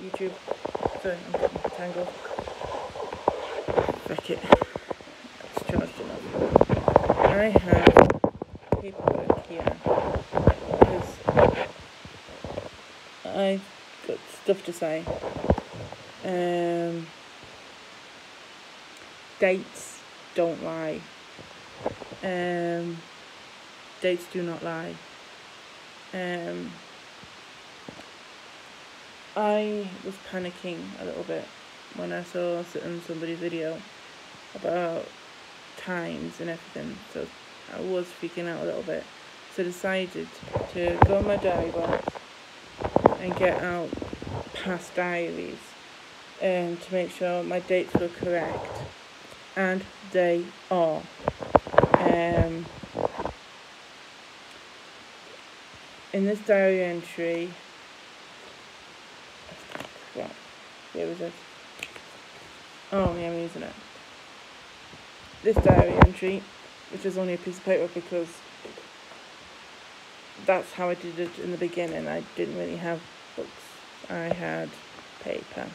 YouTube. Sorry, I'm getting tangled. Frick it. It's charged enough. I have paperwork here because I've got stuff to say. Dates don't lie. Dates do not lie. I was panicking a little bit when I saw somebody's video about times and everything, so I was freaking out a little bit. So I decided to go on my diary box and get out past diaries to make sure my dates were correct, and they are. In this diary entry, well, where was it? Oh yeah, I'm using it. This diary entry, which is only a piece of paper because that's how I did it in the beginning. I didn't really have books. I had paper.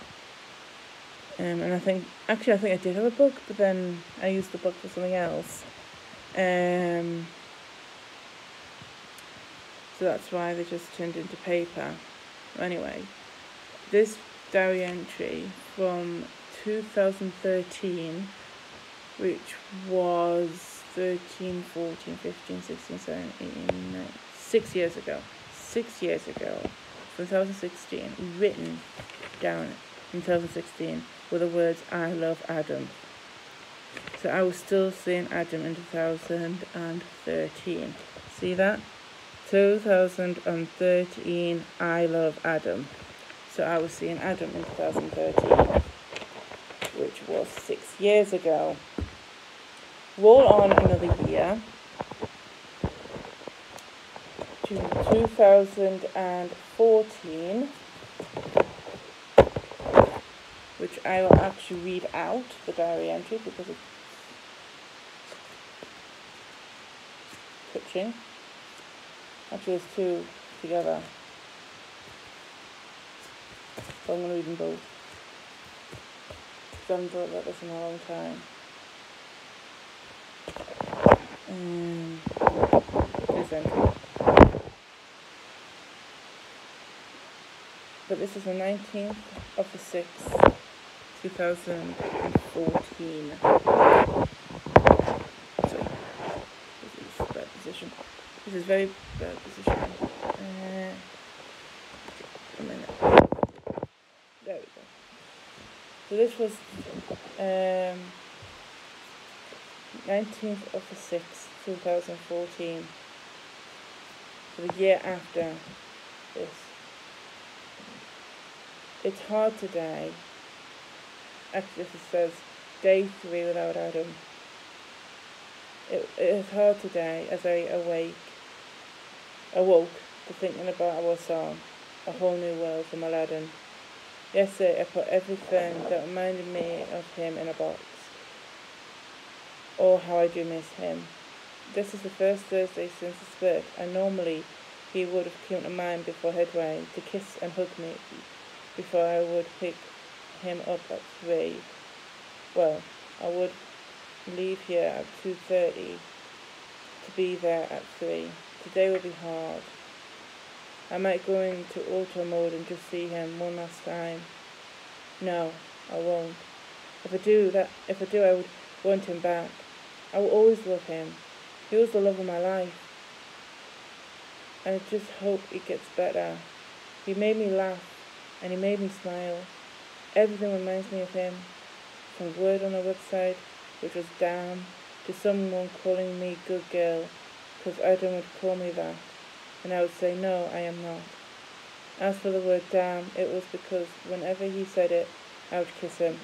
And I think I did have a book, but then I used the book for something else. So that's why they just turned into paper. Anyway, this diary entry from 2013, which was 13, 14, 15, 16, 17, 18, 6 years ago. 6 years ago, from 2016, written down in 2016 were the words, "I love Adam." So I was still seeing Adam in 2013. See that? 2013, I love Adam. So I was seeing Adam in 2013, which was 6 years ago. Roll on another year to 2014, which I will actually read out the diary entry because it's touching. Actually, there's two together, so I'm going to read them both because I haven't thought about this in a long time. This entry. But this is the 19th of the 6th, 2014. Sorry, this is bad position. This is very bad position. A minute. There we go. So this was 19th of the 6th, 2014. So the year after this. It's hard today. Actually, this says day 3 without Adam. It is hard today as I awoke to thinking about our song, A Whole New World from Aladdin. Yesterday I put everything that reminded me of him in a box. Oh, how I do miss him. This is the first Thursday since his birth, and normally he would have come to mine before headway to kiss and hug me before I would pick him up at 3. Well, I would leave here at 2:30 to be there at 3. Today will be hard. I might go into auto mode and just see him one last time. No, I won't. If I do, I would want him back. I will always love him. He was the love of my life. And I just hope it gets better. He made me laugh, and he made me smile. Everything reminds me of him. From word on a website, which was damn, to someone calling me good girl, because Adam would call me that, and I would say, no, I am not. As for the word damn, it was because whenever he said it, I would kiss him.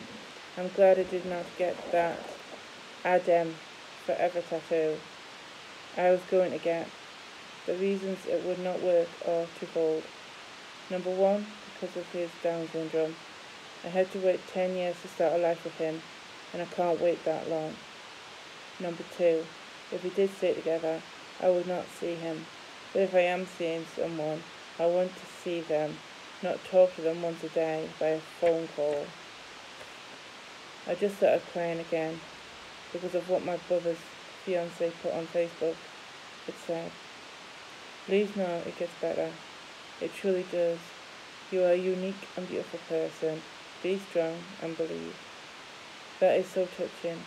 I'm glad I did not get that Adam forever tattoo I was going to get. The reasons it would not work are twofold. Number 1, because of his Down syndrome. I had to wait 10 years to start a life with him, and I can't wait that long. Number 2, if we did stay together, I would not see him. But if I am seeing someone, I want to see them, not talk to them once a day by a phone call. I just started crying again because of what my brother's fiancée put on Facebook. It said, "Please know it gets better. It truly does. You are a unique and beautiful person. Be strong and believe." That is so touching.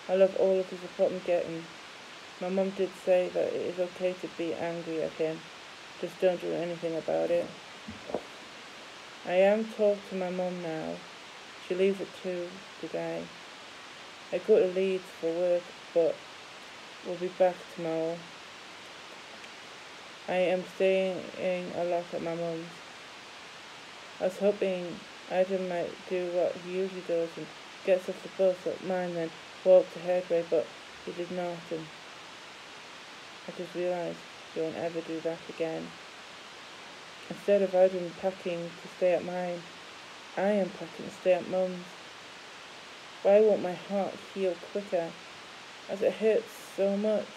I love all of the support I'm getting. My mum did say that it is okay to be angry at him. Just don't do anything about it. I am talking to my mum now. She leaves at 2 today. I go to Leeds for work, but we'll be back tomorrow. I am staying a lot at my mum's. I was hoping Adam might do what he usually does and gets off the bus at mine and walk to Headway, but he did not, and I just realised he won't ever do that again. Instead of Adam packing to stay at mine, I am packing to stay at mum's. Why won't my heart heal quicker, as it hurts so much?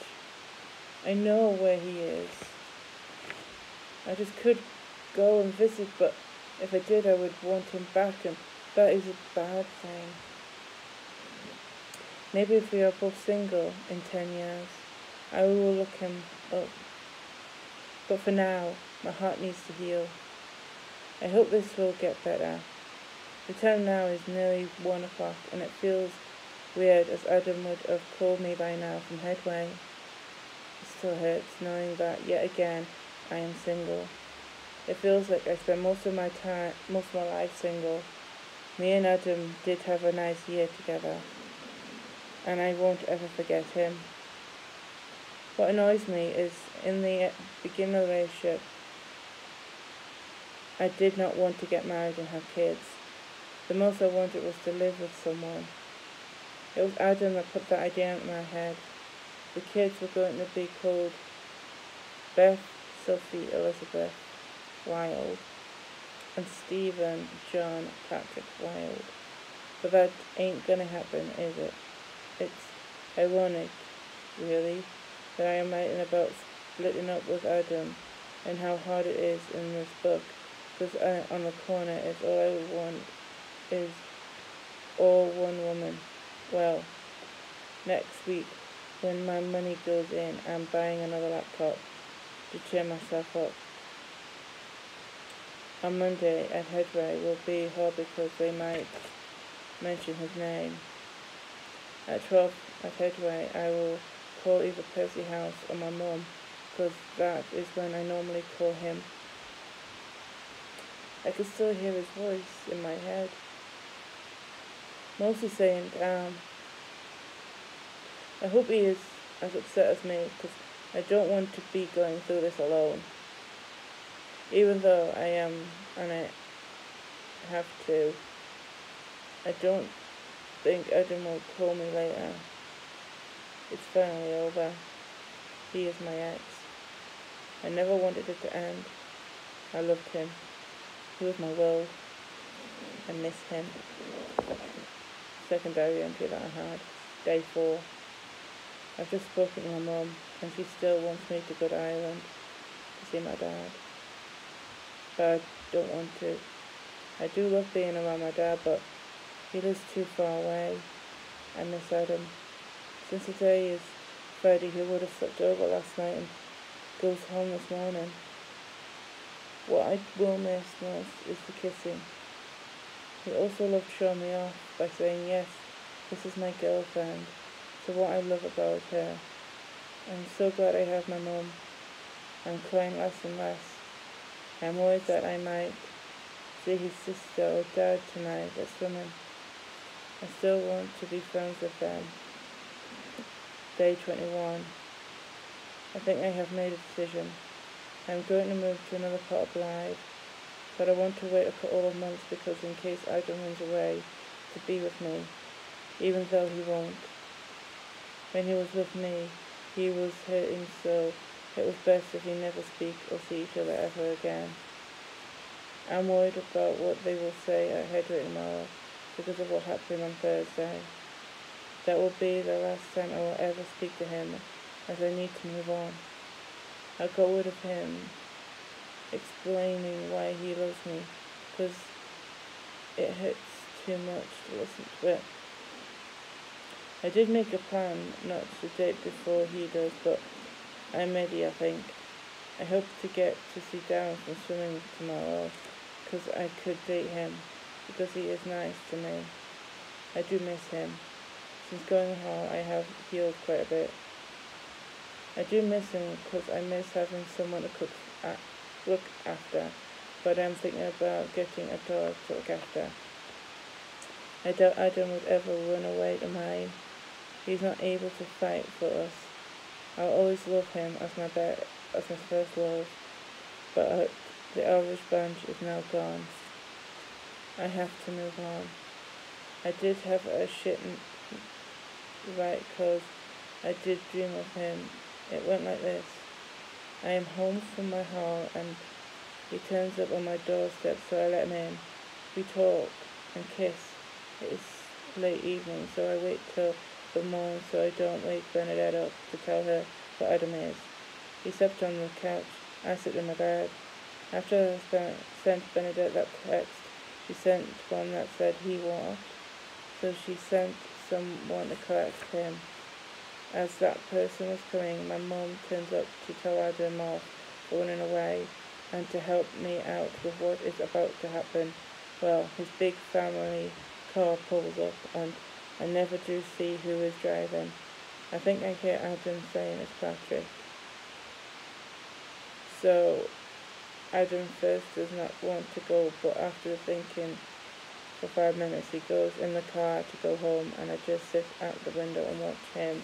I know where he is. I just could go and visit, but if I did, I would want him back, and that is a bad thing. Maybe if we are both single in 10 years, I will look him up. But for now, my heart needs to heal. I hope this will get better. The time now is nearly 1 o'clock, and it feels weird, as Adam would have called me by now from Headway. It still hurts knowing that yet again I am single. It feels like I spent most of my life single. Me and Adam did have a nice year together, and I won't ever forget him. What annoys me is in the beginning of the relationship, I did not want to get married and have kids. The most I wanted was to live with someone. It was Adam that put that idea in my head. The kids were going to be called Beth, Sophie, Elizabeth Wilde, and Stephen, John, Patrick Wilde. But that ain't gonna happen, is it? It's ironic, really, that I am writing about splitting up with Adam and how hard it is in this book, because on the corner is all I want is all one woman. Well, next week, when my money goes in, I'm buying another laptop to cheer myself up. On Monday at Headway will be hard because they might mention his name. At 12 at Headway, I will call either Percy House or my mum, because that is when I normally call him. I can still hear his voice in my head, mostly saying, "Damn." I hope he is as upset as me, because I don't want to be going through this alone. Even though I am, and I have to, I don't think Adam will call me later. It's finally over. He is my ex. I never wanted it to end. I loved him. He was my world. I miss him. Second diary entry that I had. Day 4. I've just spoken to my mum, and she still wants me to go to Ireland to see my dad. But I don't want to. I do love being around my dad, but he lives too far away. I miss Adam. Since today is Friday, he would have slept over last night and goes home this morning. What I will miss most is the kissing. He also loved showing me off by saying, "Yes, this is my girlfriend." So what I love about her. I'm so glad I have my mum. I'm crying less and less. I'm worried that I might see his sister or dad tonight at swimming. I still want to be friends with them. Day 21. I think I have made a decision. I'm going to move to another part of life, but I want to wait a couple of months because in case Adam runs away to be with me, even though he won't. When he was with me, he was hurting, so it was best if we never speak or see each other ever again. I'm worried about what they will say at Headway tomorrow because of what happened on Thursday. That will be the last time I will ever speak to him, as I need to move on. I got rid of him explaining why he loves me, because it hurts too much to listen to it. I did make a plan not to date before he does, but I'm ready, I think. I hope to get to see Darren from swimming tomorrow, because I could date him, because he is nice to me. I do miss him. Since going home, I have healed quite a bit. I do miss him because I miss having someone to look after, but I'm thinking about getting a dog to look after. I doubt Adam would ever run away to mine. He's not able to fight for us. I'll always love him as my first love, but the Irish bunch is now gone. I have to move on. I did have a shit right, cause I did dream of him. It went like this. I am home from my hall and he turns up on my doorstep, so I let him in. We talk and kiss. It is late evening, so I wait till the morning so I don't wake Bernadette up to tell her what Adam is. He slept on the couch. I sit in my bed. After I sent Bernadette that text, she sent one that said he walked, so she sent someone to collect him. As that person was coming, my mum turns up to tell Adam off for running away and to help me out with what is about to happen. Well, his big family car pulls up and I never do see who is driving. I think I hear Adam saying it's Patrick. So Adam first does not want to go, but after thinking for 5 minutes, he goes in the car to go home, and I just sit out the window and watch him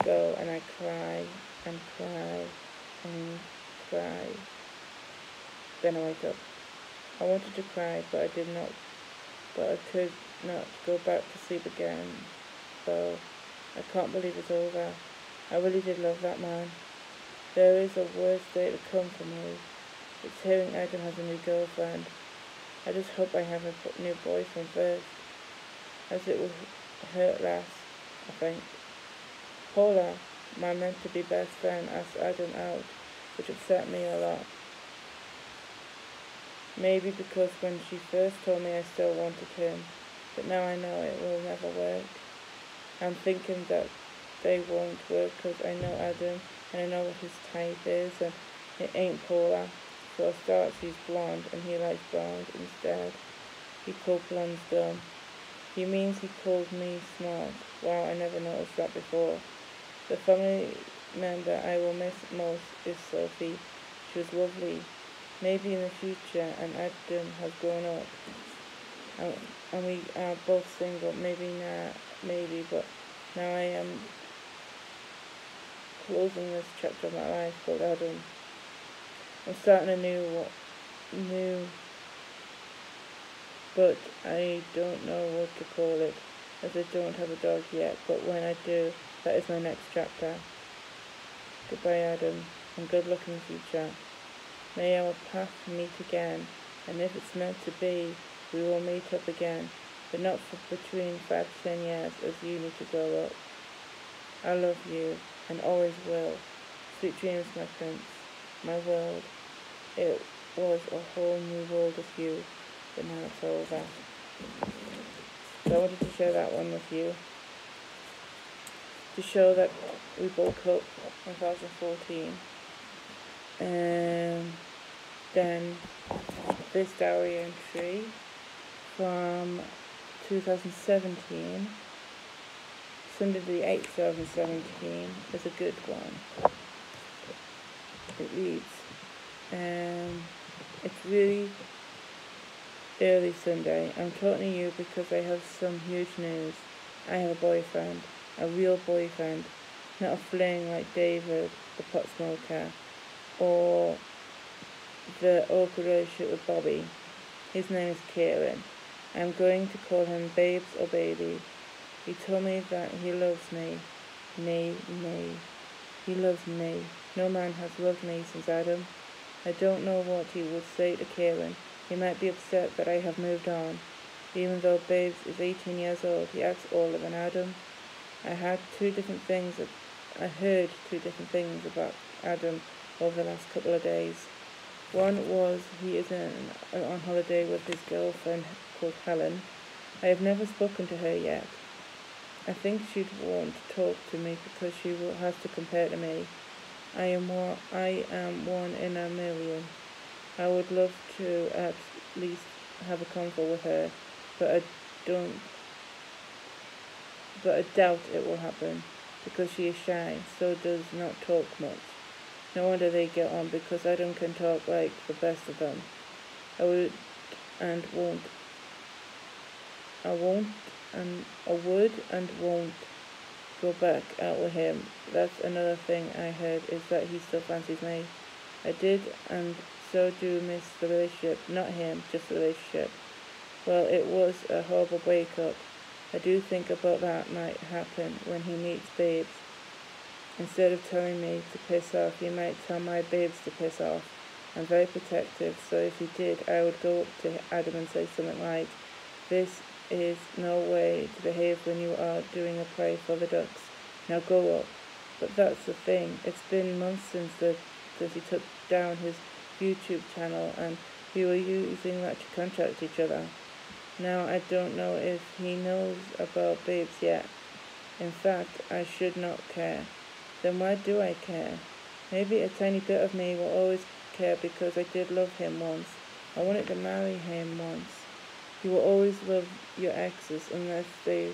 go, and I cry and cry and cry. Then I wake up. I wanted to cry, but I could not go back to sleep again. So I can't believe it's over. I really did love that man. There is a worse day to come for me. It's hearing Adam has a new girlfriend. I just hope I have a new boyfriend first, as it will hurt less, I think. Paula, my meant to be best friend, asked Adam out, which upset me a lot. Maybe because when she first told me I still wanted him, but now I know it will never work. I'm thinking that they won't work because I know Adam and I know what his type is, and it ain't Paula. For a start, she's blonde and he likes blonde instead. He called blondes dumb. He means he called me smart. Wow, I never noticed that before. The family member I will miss most is Sophie. She was lovely. Maybe in the future, and Adam has grown up, and we are both single. Maybe, but now I am closing this chapter of my life called Adam. I'm starting a new, but I don't know what to call it, as I don't have a dog yet, but when I do, that is my next chapter. Goodbye, Adam, and good luck in the future. May our path meet again, and if it's meant to be, we will meet up again, but not for between 5 to 10 years, as you need to grow up. I love you, and always will. Sweet dreams, my prince, my world. It was a whole new world of you, but now it's over. So I wanted to share that one with you, to show that we broke up in 2014. Then this diary entry from 2017, Sunday the 8th, 2017, is a good one. It reads, it's really early Sunday. I'm talking to you because I have some huge news. I have a boyfriend, a real boyfriend, not a fling like David, the pot smoker, or the awkward relationship with Bobby. His name is Kieran. I'm going to call him Babes or Baby. He told me that he loves me. Me. He loves me. No man has loved me since Adam. I don't know what he would say to Kieran. He might be upset that I have moved on. Even though Babes is 18 years old, he acts older than Adam. I heard two different things about Adam over the last couple of days. One was he is on holiday with his girlfriend called Helen. I have never spoken to her yet. I think she'd want to talk to me because she has to compare to me. I am one in a million. I would love to at least have a convo with her, but I doubt it will happen because she is shy, so does not talk much. No wonder they get on because I can talk like the best of them. I would and won't. I would and won't go back out with him. That's another thing I heard is that he still fancies me. I did and so do miss the relationship. Not him, just the relationship. Well, it was a horrible breakup. I do think about that might happen when he meets babes. Instead of telling me to piss off, he might tell my babes to piss off. I'm very protective, so if he did, I would go up to Adam and say something like, "This is no way to behave when you are doing a play for the Ducks. Now go up." But that's the thing. It's been months since he took down his YouTube channel and we were using that to contact each other. Now I don't know if he knows about babes yet. In fact, I should not care. Then why do I care? Maybe a tiny bit of me will always care because I did love him once. I wanted to marry him once. You will always love your exes unless they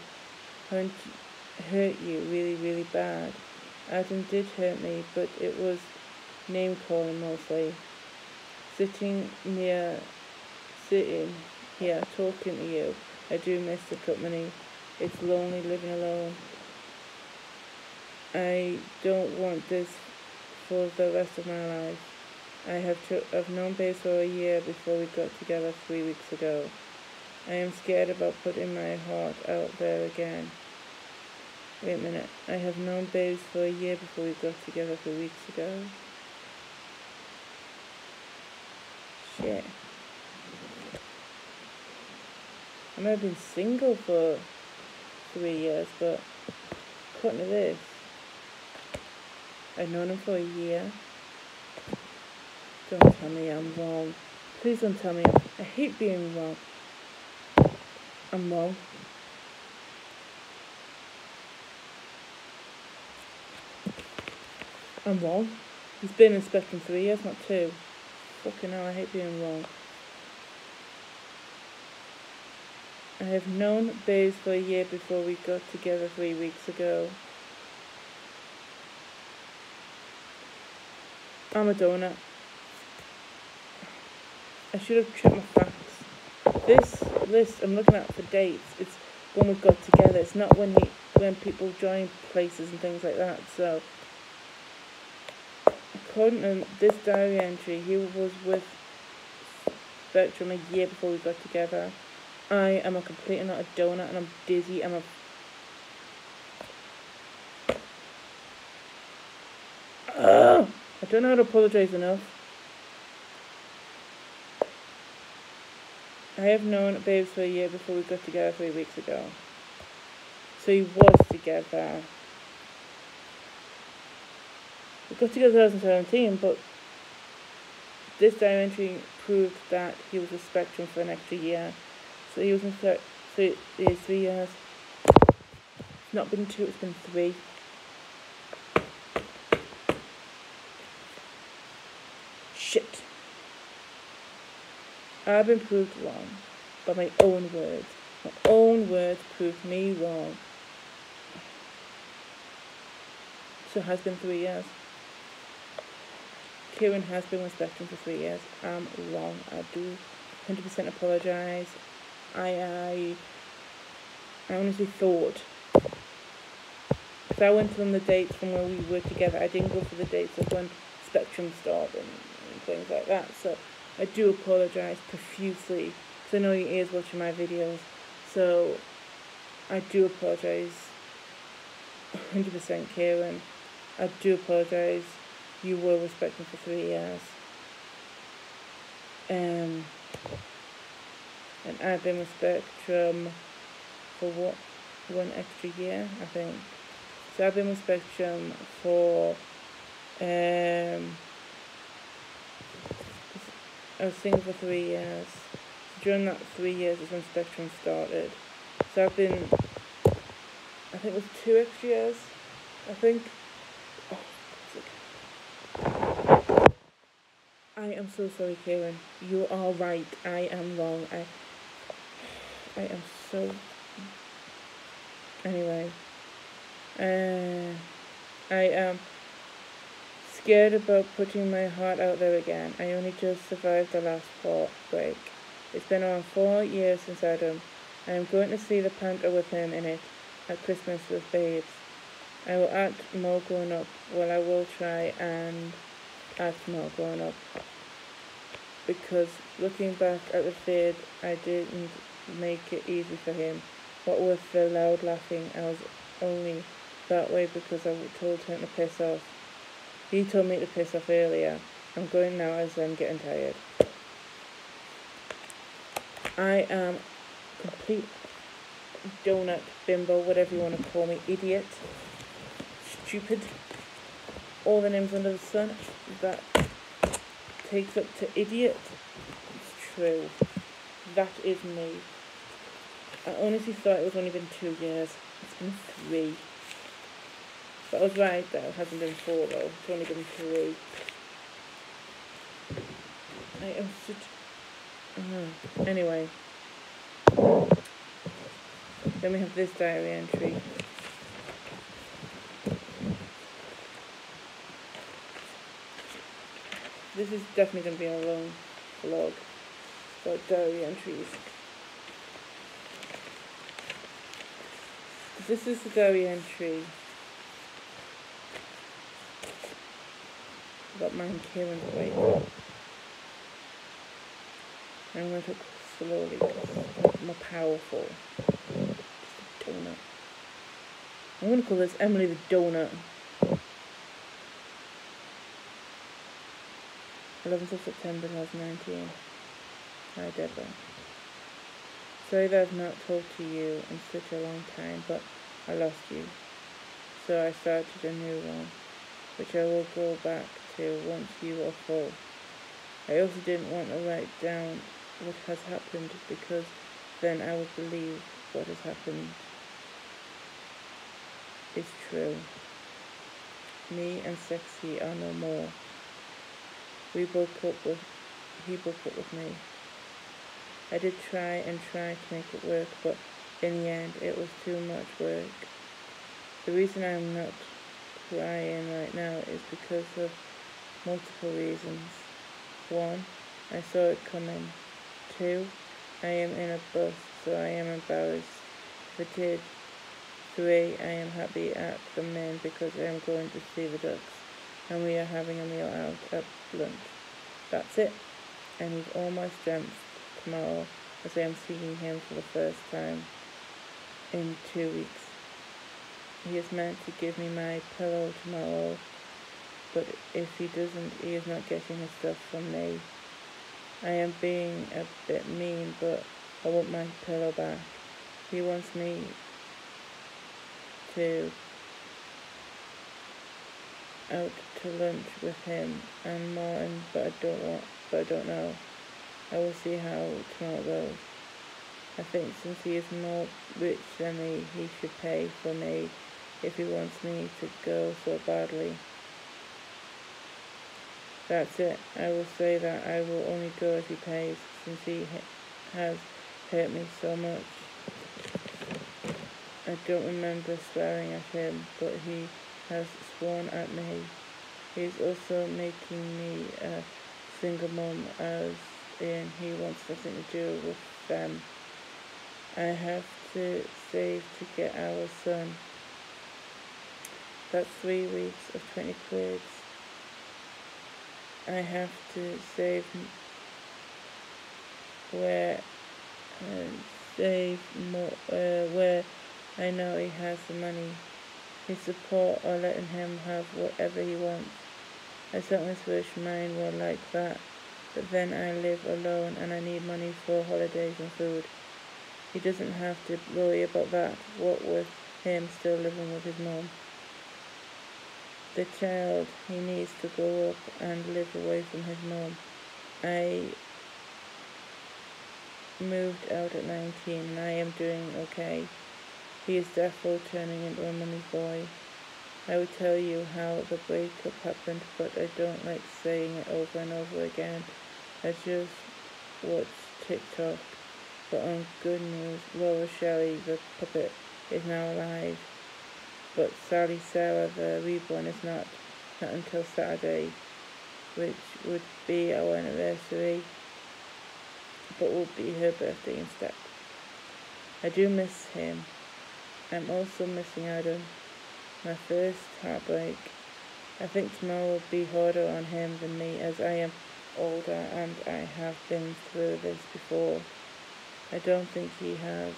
hurt you really, really bad. Adam did hurt me, but it was name-calling mostly. Sitting here talking to you, I do miss the company. It's lonely living alone. I don't want this for the rest of my life. I've known babes for a year before we got together 3 weeks ago. I am scared about putting my heart out there again. Wait a minute. I have known babes for a year before we got together 3 weeks ago. Shit. I might have been single for 3 years, but according to this, I've known him for a year. Don't tell me I'm wrong. Please don't tell me. I hate being wrong. I'm wrong. I'm wrong. He's been in Spectrum 3 years, not 2. Fucking hell, I hate being wrong. I have known babes for a year before we got together 3 weeks ago. I'm a donut. I should have checked my facts. This list I'm looking at for dates, it's when we got together. It's not when people join places and things like that. So, according to this diary entry, he was with Spectrum a year before we got together. I am a complete and utter donut, and I'm dizzy. I don't know how to apologise enough. I have known babes for a year before we got together 3 weeks ago. So he was together. We got together in 2017, but this diary entry proved that he was with Spectrum for an extra year. So he was in so it is 3 years. It's not been 2, it's been 3. Shit. I've been proved wrong by my own words. My own words proved me wrong. So it has been 3 years. Kieran has been with Spectrum for 3 years. I'm wrong. I do 100% apologise. I honestly thought, because I went on the dates from when we were together. I didn't go for the dates of when Spectrum started and things like that. So I do apologise profusely, because I know he is watching my videos. So I do apologise 100%, Kieran. I do apologise. You were with Spectrum for 3 years. And I've been with Spectrum for what? 1 extra year, I think. So I've been with Spectrum for this I was single for 3 years. So during that 3 years is when Spectrum started. So I've been, I think it was 2 extra years, I think. Oh, I am so sorry, Kieran. You are right. I am wrong. I am so... Anyway. I am scared about putting my heart out there again. I only just survived the last break. It's been around 4 years since Adam. I am going to see the Panther with him in it at Christmas with babes. I will act more grown up. Well, I will try and act more grown up. Because looking back at the vid, I didn't make it easy for him. What with the loud laughing, I was only that way because I told him to piss off. He told me to piss off earlier. I'm going now as I'm getting tired. I am complete donut, bimbo, whatever you want to call me, idiot, stupid, all the names under the sun that takes up to idiot. It's true. That is me. I honestly thought it was only been 2 years. It's been 3. But I was right that it hasn't been 4 though. It's only been 3. I am such... Anyway. Then we have this diary entry. This is definitely going to be a long vlog about diary entries. This is the diary entry about mine, Kieran's weight. I'm going to talk slowly because I'm more powerful. Just a donut. I'm going to call this Emily the Donut. 11th of September 2019. Hi Deborah. Sorry that I've not talked to you in such a long time, but I lost you. So I started a new one, which I will go back to once you are full. I also didn't want to write down what has happened because then I would believe what has happened is true. Me and Sexy are no more. He broke up with me. I did try to make it work, but in the end it was too much work. The reason I'm not crying right now is because of multiple reasons. 1, I saw it coming. 2, I am in a bus, so I am embarrassed if I did. 3, I am happy at the men because I am going to see the ducks and we are having a meal out at lunch. That's it. I need all my strength tomorrow as I am seeing him for the first time in 2 weeks. He is meant to give me my pillow tomorrow, but if he doesn't, he is not getting his stuff from me. I am being a bit mean, but I want my pillow back. He wants me to out to lunch with him and Martin, but I don't know. I will see how tomorrow goes. I think since he is more rich than me, he should pay for me if he wants me to go so badly. That's it. I will say that I will only go if he pays, since he has hurt me so much. I don't remember swearing at him, but he has sworn at me. He is also making me a single mum, as in he wants nothing to do with them. I have to save to get our son. That's 3 weeks of 20 quid. I have to save where I know he has the money. His support or letting him have whatever he wants. I certainly wish mine were like that, but then I live alone and I need money for holidays and food. He doesn't have to worry about that, what with him still living with his mom. The child, he needs to grow up and live away from his mom. I moved out at 19 and I am doing okay. He is therefore turning into a mummy's boy. I would tell you how the breakup happened, but I don't like saying it over and over again. I just watched TikTok. But on good news, Laura Shelley, the puppet, is now alive. But Sally Sarah, the reborn, is not until Saturday, which would be our anniversary, but will be her birthday instead. I do miss him. I'm also missing Adam, my first heartbreak. I think tomorrow will be harder on him than me, as I am older and I have been through this before. I don't think he has.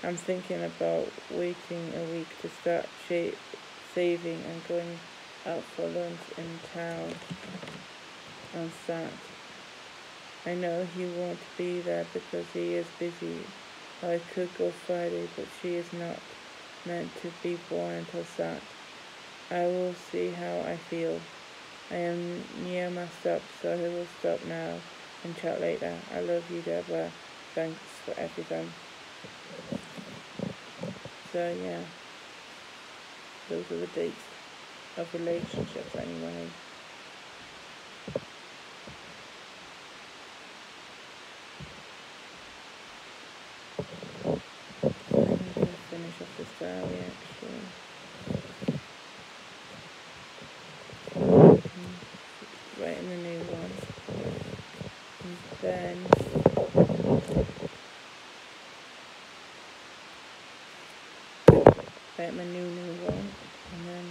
I'm thinking about waiting a week to start saving and going out for lunch in town on Sat. I know he won't be there because he is busy. I could go Friday, but she is not meant to be born until Sat. I will see how I feel. I am near my stop, so I will stop now and chat later. I love you, Deborah. Thanks for everything. So yeah, those are the dates of relationships anyway. I'm going to finish off this diary actually. Write in the new one. And then write my new one. And then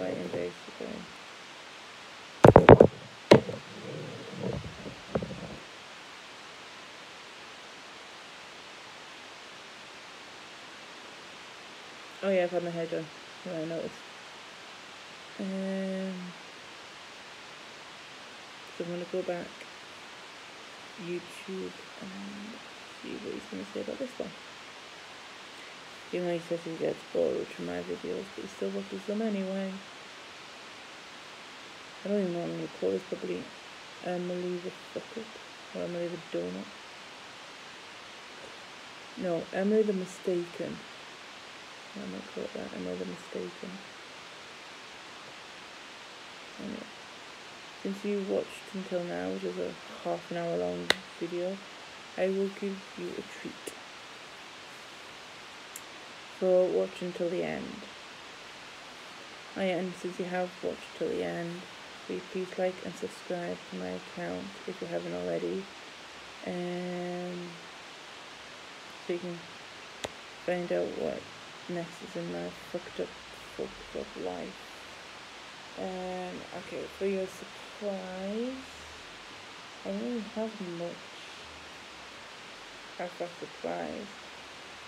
write in basically. Oh yeah, I've had my hair done. Yeah, I noticed. So I'm going to go back YouTube and see what he's going to say about this one. Even though he says he gets bored from my videos, but he still watches them anyway. I don't even know what I'm going to call this, probably Emily the Fucket, or Emily the Donut. No, Emily the Mistaken. I might call it that, Emily the Mistaken. Anyway, since you watched until now, which is a half an hour long video, I will give you a treat for watching till the end. Oh yeah, and since you have watched till the end, please like and subscribe to my account if you haven't already, so you can find out what next is in my fucked up life. Okay, for your surprise, I don't really have much as a surprise.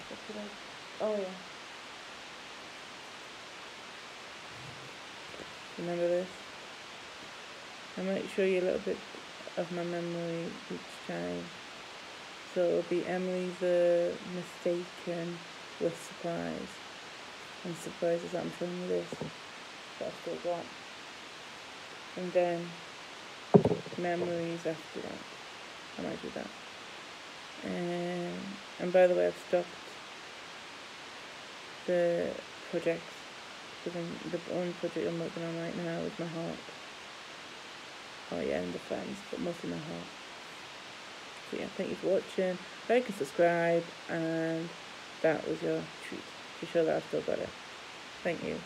What did I? Oh yeah. Remember this? I might show you a little bit of my memory each time. So it'll be Emily the Mistaken with surprise. And surprise is that I'm showing you this. But I've still got. And then memories after that. I might do that. And by the way, I've stopped the projects. Because the only project I'm working on right now is my heart. Oh yeah, and the friends, but mostly my heart. So yeah, thank you for watching. Like and subscribe, and that was your treat to show that I've still got it. Thank you.